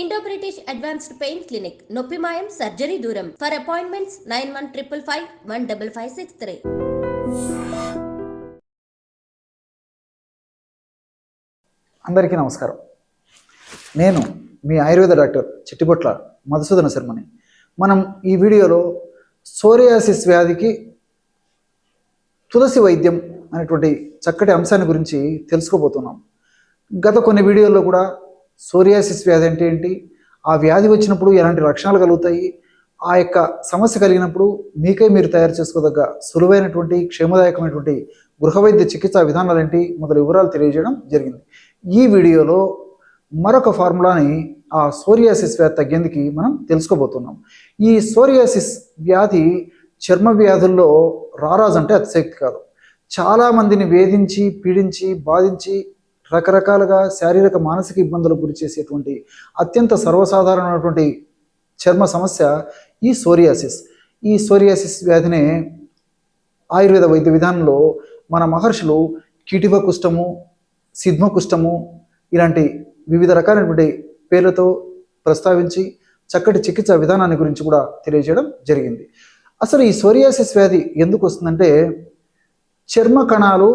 Indo British advanced pain clinic నొప్పి మాయం surgery దూరం. For appointments 9155515563. అందరికీ నమస్కారం. నేను మీ ఆయుర్వేద డాక్టర్ చిట్టిబొట్ల మధుసూదన శర్మని. మనం ఈ వీడియోలో సోరియాసిస్ వ్యాధికి తులసి వైద్యం అనేటువంటి చక్కటి అంశాన్ని గురించి తెలుసుకోబోతున్నాం. గత కొన్ని వీడియోల్లో కూడా సోరియాసిస్ వ్యాధి అంటే ఏంటి, ఆ వ్యాధి వచ్చినప్పుడు ఎలాంటి లక్షణాలు కలుగుతాయి, ఆ యొక్క సమస్య కలిగినప్పుడు మీకై మీరు తయారు చేసుకోదగ్గ సులువైనటువంటి క్షేమదాయకమైనటువంటి గృహవైద్య చికిత్సా విధానాలు ఏంటి మొదలు వివరాలు తెలియజేయడం జరిగింది. ఈ వీడియోలో మరొక ఫార్ములాని ఆ సోరియాసిస్ వ్యాధి తగ్గేందుకు మనం తెలుసుకోబోతున్నాం. ఈ సోరియాసిస్ వ్యాధి చర్మ వ్యాధుల్లో రారాజు అంటే అతిశక్తి కాదు. చాలామందిని వేధించి పీడించి బాధించి రకరకాలుగా శారీరక మానసిక ఇబ్బందులకు గురి చేసేటువంటి అత్యంత సర్వసాధారణమైనటువంటి చర్మ సమస్య ఈ సోరియాసిస్. ఈ సోరియాసిస్ వ్యాధినే ఆయుర్వేద వైద్య విధానంలో మన మహర్షులు కీటివ కుష్టము, సిద్మ కుష్టము ఇలాంటి వివిధ రకాలైనటువంటి పేర్లతో ప్రస్తావించి చక్కటి చికిత్సా విధానాన్ని గురించి కూడా తెలియజేయడం జరిగింది. అసలు ఈ సోరియాసిస్ వ్యాధి ఎందుకు వస్తుందంటే, చర్మ కణాలు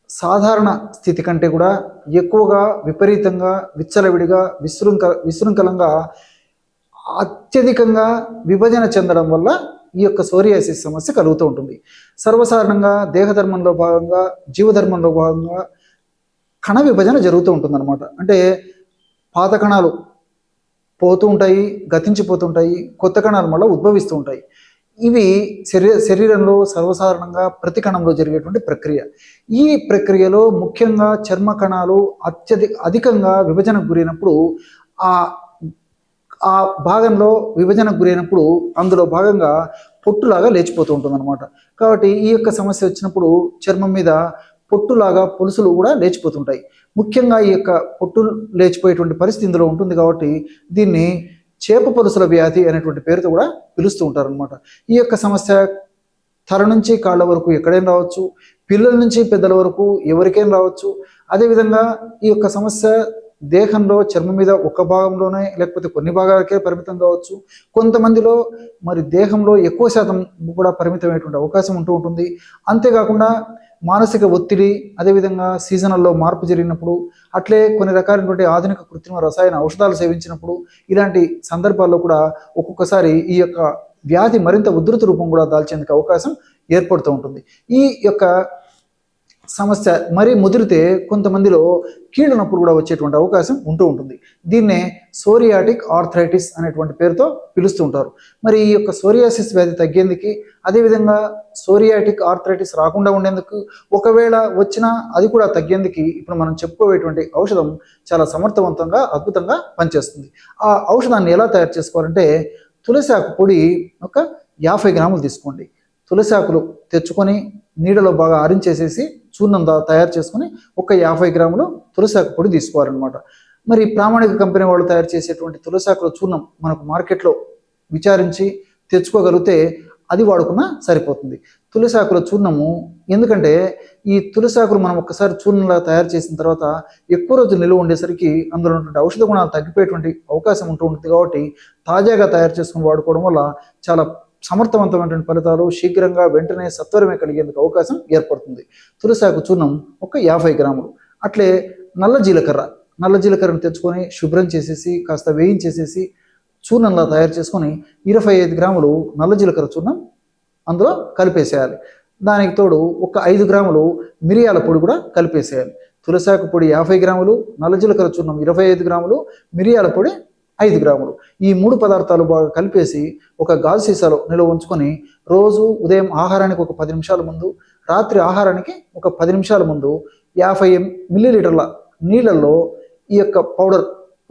సాధారణ స్థితి కంటే కూడా ఎక్కువగా విపరీతంగా విచ్చలవిడిగా విశృంఖలంగా అత్యధికంగా విభజన చెందడం వల్ల ఈ యొక్క సోరియాసిస్ సమస్య కలుగుతూ ఉంటుంది. సర్వసాధారణంగా దేహధర్మంలో భాగంగా జీవధర్మంలో భాగంగా కణ విభజన జరుగుతూ ఉంటుందన్నమాట. అంటే పాత కణాలు పోతూ ఉంటాయి, గతించిపోతుంటాయి, కొత్త కణాలు మళ్ళీ ఉద్భవిస్తూ ఉంటాయి. ఇవి శరీరంలో సర్వసాధారణంగా ప్రతి కణంలో జరిగేటువంటి ప్రక్రియ. ఈ ప్రక్రియలో ముఖ్యంగా చర్మ కణాలు అధికంగా విభజనకు గురైనప్పుడు ఆ భాగంలో విభజనకు గురైనప్పుడు అందులో భాగంగా పొట్టులాగా లేచిపోతూ ఉంటుంది అనమాట. కాబట్టి ఈ యొక్క సమస్య వచ్చినప్పుడు చర్మం మీద పొట్టులాగా పొలుసులు కూడా లేచిపోతుంటాయి. ముఖ్యంగా ఈ యొక్క పొట్టు లేచిపోయేటువంటి పరిస్థితి ఇందులో ఉంటుంది. కాబట్టి దీన్ని చేప పొలుసుల వ్యాధి అనేటువంటి పేరుతో కూడా పిలుస్తూ ఉంటారు అనమాట. ఈ యొక్క సమస్య తల నుంచి కాళ్ళ వరకు ఎక్కడైనా రావచ్చు, పిల్లల నుంచి పెద్దల వరకు ఎవరికైనా రావచ్చు. అదేవిధంగా ఈ యొక్క సమస్య దేహంలో చర్మం మీద ఒక భాగంలోనే లేకపోతే కొన్ని భాగాలకే పరిమితం కావచ్చు. కొంతమందిలో మరి దేహంలో ఎక్కువ శాతం కూడా పరిమితమైనటువంటి అవకాశం ఉంటూ ఉంటుంది. అంతేకాకుండా మానసిక ఒత్తిడి, అదేవిధంగా సీజనల్లో మార్పు జరిగినప్పుడు, అట్లే కొన్ని రకాలైనటువంటి ఆధునిక కృత్రిమ రసాయన ఔషధాలు సేవించినప్పుడు ఇలాంటి సందర్భాల్లో కూడా ఒక్కొక్కసారి ఈ యొక్క వ్యాధి మరింత ఉధృత రూపం కూడా దాల్చేందుకు అవకాశం ఏర్పడుతూ ఉంటుంది. ఈ యొక్క సమస్య మరీ ముదిరితే కొంతమందిలో కీళ్ళ నొప్పులు కూడా వచ్చేటువంటి అవకాశం ఉంటూ ఉంటుంది. దీన్నే సోరియాటిక్ ఆర్థరైటిస్ అనేటువంటి పేరుతో పిలుస్తూ ఉంటారు. మరి ఈ యొక్క సోరియాసిస్ వ్యాధి తగ్గేందుకు, అదేవిధంగా సోరియాటిక్ ఆర్థరైటిస్ రాకుండా ఉండేందుకు, ఒకవేళ వచ్చినా అది కూడా తగ్గేందుకు ఇప్పుడు మనం చెప్పుకోవేటువంటి ఔషధం చాలా సమర్థవంతంగా అద్భుతంగా పనిచేస్తుంది. ఆ ఔషధాన్ని ఎలా తయారు చేసుకోవాలంటే, తులసి ఆకు పొడి ఒక 50 గ్రాములు తీసుకోండి. తులసి ఆకులు తెచ్చుకొని నీడలో బాగా ఆరించేసేసి చూర్ణం తయారు చేసుకుని ఒక 50 గ్రాములు తులసాకు పొడి తీసుకోవాలన్నమాట. మరి ప్రామాణిక కంపెనీ వాళ్ళు తయారు చేసేటువంటి తులసాకుల చూర్ణం మనకు మార్కెట్లో విచారించి తెచ్చుకోగలిగితే అది వాడుకున్నా సరిపోతుంది. తులసాకుల చూర్ణము, ఎందుకంటే ఈ తులసాకులు మనం ఒక్కసారి చూర్ణంలా తయారు చేసిన తర్వాత ఎక్కువ రోజులు నిలువ ఉండేసరికి అందులో ఉన్నటువంటి ఔషధ గుణాలు తగ్గిపోయేటువంటి అవకాశం ఉంటూ ఉంటుంది. కాబట్టి తాజాగా తయారు చేసుకుని వాడుకోవడం వల్ల చాలా సమర్థవంతమైనటువంటి ఫలితాలు శీఘ్రంగా వెంటనే సత్వరమే కలిగేందుకు అవకాశం ఏర్పడుతుంది. తులసాకు చూర్ణం ఒక 50 గ్రాములు. అట్లే నల్ల జీలకర్రను తెచ్చుకొని శుభ్రం చేసేసి కాస్త వేయించేసేసి చూర్ణంలా తయారు చేసుకొని 25 గ్రాములు నల్ల జీలకర్ర చూర్ణం అందులో కలిపేసేయాలి. దానికి తోడు ఒక 5 గ్రాములు మిరియాల పొడి కూడా కలిపేసేయాలి. తులసాకు పొడి 50 గ్రాములు, నల్ల జీలకర్ర చూర్ణం 25 గ్రాములు, మిరియాల పొడి 5 గ్రాములు. ఈ 3 పదార్థాలు బాగా కలిపేసి ఒక గాజు సీసాలో నిల్వ ఉంచుకొని రోజు ఉదయం ఆహారానికి ఒక 10 నిమిషాల ముందు, రాత్రి ఆహారానికి ఒక 10 నిమిషాల ముందు 50 మిల్లీలీటర్ల నీళ్ళల్లో ఈ యొక్క పౌడర్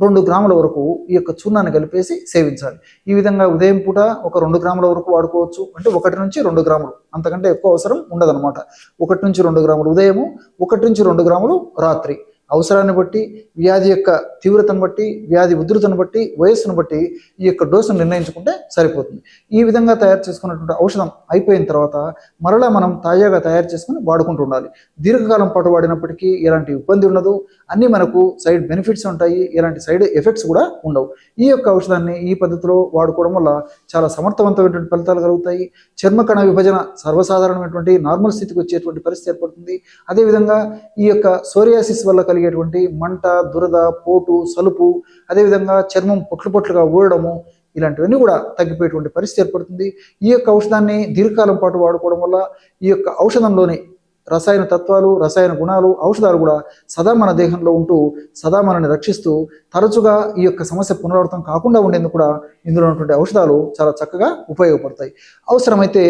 2 గ్రాముల వరకు ఈ యొక్క చూర్ణాన్ని కలిపేసి సేవించాలి. ఈ విధంగా ఉదయం పూట ఒక 2 గ్రాముల వరకు వాడుకోవచ్చు. అంటే 1 నుంచి 2 గ్రాములు, అంతకంటే ఎక్కువ అవసరం ఉండదన్నమాట. 1 నుంచి 2 గ్రాములు ఉదయము, 1 నుంచి 2 గ్రాములు రాత్రి. అవసరాన్ని బట్టి, వ్యాధి యొక్క తీవ్రతను బట్టి, వ్యాధి ఉధృతను బట్టి, వయస్సును బట్టి ఈ యొక్క డోసును నిర్ణయించుకుంటే సరిపోతుంది. ఈ విధంగా తయారు చేసుకున్నటువంటి ఔషధం అయిపోయిన తర్వాత మరలా మనం తాజాగా తయారు చేసుకుని వాడుకుంటూ ఉండాలి. దీర్ఘకాలం పాటు వాడినప్పటికీ ఎలాంటి ఇబ్బంది ఉండదు, అన్నీ మనకు సైడ్ బెనిఫిట్స్ ఉంటాయి, ఎలాంటి సైడ్ ఎఫెక్ట్స్ కూడా ఉండవు. ఈ యొక్క ఔషధాన్ని ఈ పద్ధతిలో వాడుకోవడం వల్ల చాలా సమర్థవంతమైనటువంటి ఫలితాలు కలుగుతాయి. చర్మకణ విభజన సర్వసాధారణమైనటువంటి నార్మల్ స్థితికి వచ్చేటువంటి పరిస్థితి ఏర్పడుతుంది. అదేవిధంగా ఈ యొక్క సోరియాసిస్ వల్ల కలిగేటువంటి మంట, దురద, పోటు, సలుపు, అదేవిధంగా చర్మం పొట్లుగా ఊడడము, ఇలాంటివన్నీ కూడా తగ్గిపోయేటువంటి పరిస్థితి ఏర్పడుతుంది. ఈ యొక్క ఔషధాన్ని దీర్ఘకాలం పాటు వాడుకోవడం వల్ల ఈ యొక్క ఔషధంలోని రసాయన తత్వాలు, రసాయన గుణాలు, ఔషధాలు కూడా సదా మన దేహంలో ఉంటూ సదా మనల్ని రక్షిస్తూ తరచుగా ఈ యొక్క సమస్య పునరావృతం కాకుండా ఉండేందుకు కూడా ఇందులో ఉన్నటువంటి ఔషధాలు చాలా చక్కగా ఉపయోగపడతాయి. అవసరమైతే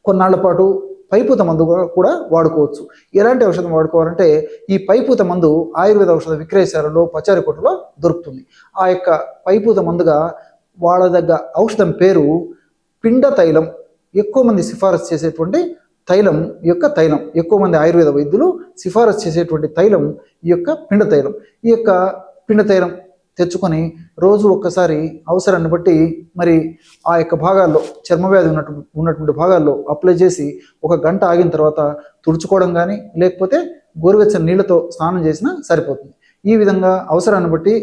కొన్నాళ్ల పాటు పైపూత మందు కూడా వాడుకోవచ్చు. ఎలాంటి ఔషధం వాడుకోవాలంటే ఈ పైపూత మందు ఆయుర్వేద ఔషధ విక్రయశాలలో, పచారీ కొట్టులో దొరుకుతుంది. ఆ యొక్క పైపూత మందుగా వాడదగ్గ ఔషధం పేరు పిండ తైలం. ఎక్కువ మంది సిఫారసు చేసేటువంటి తైలం ఈ యొక్క తైలం. ఎక్కువ మంది ఆయుర్వేద వైద్యులు సిఫారసు చేసేటువంటి తైలం ఈ యొక్క పిండ తైలం. ఈ యొక్క పిండ తైలం తెచ్చుకొని రోజు ఒక్కసారి అవసరాన్ని బట్టి మరి ఆ యొక్క భాగాల్లో, చర్మవ్యాధి ఉన్నటువంటి భాగాల్లో అప్లై చేసి 1 గంట ఆగిన తర్వాత తుడుచుకోవడం కానీ, లేకపోతే గోరువెచ్చని నీళ్ళతో స్నానం చేసినా సరిపోతుంది. ఈ విధంగా అవసరాన్ని బట్టి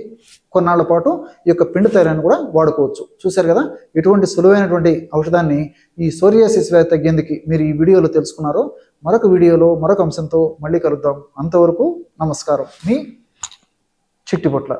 కొన్నాళ్ల పాటు ఈ యొక్క పిండి తైలాన్ని కూడా వాడుకోవచ్చు. చూశారు కదా, ఎటువంటి సులువైనటువంటి ఔషధాన్ని ఈ సోరియాసిస్ వ్యాధి తగ్గేందుకు మీరు ఈ వీడియోలో తెలుసుకున్నారో. మరొక వీడియోలో మరొక అంశంతో మళ్ళీ కలుద్దాం. అంతవరకు నమస్కారం. మీ చిట్టిపొట్ల.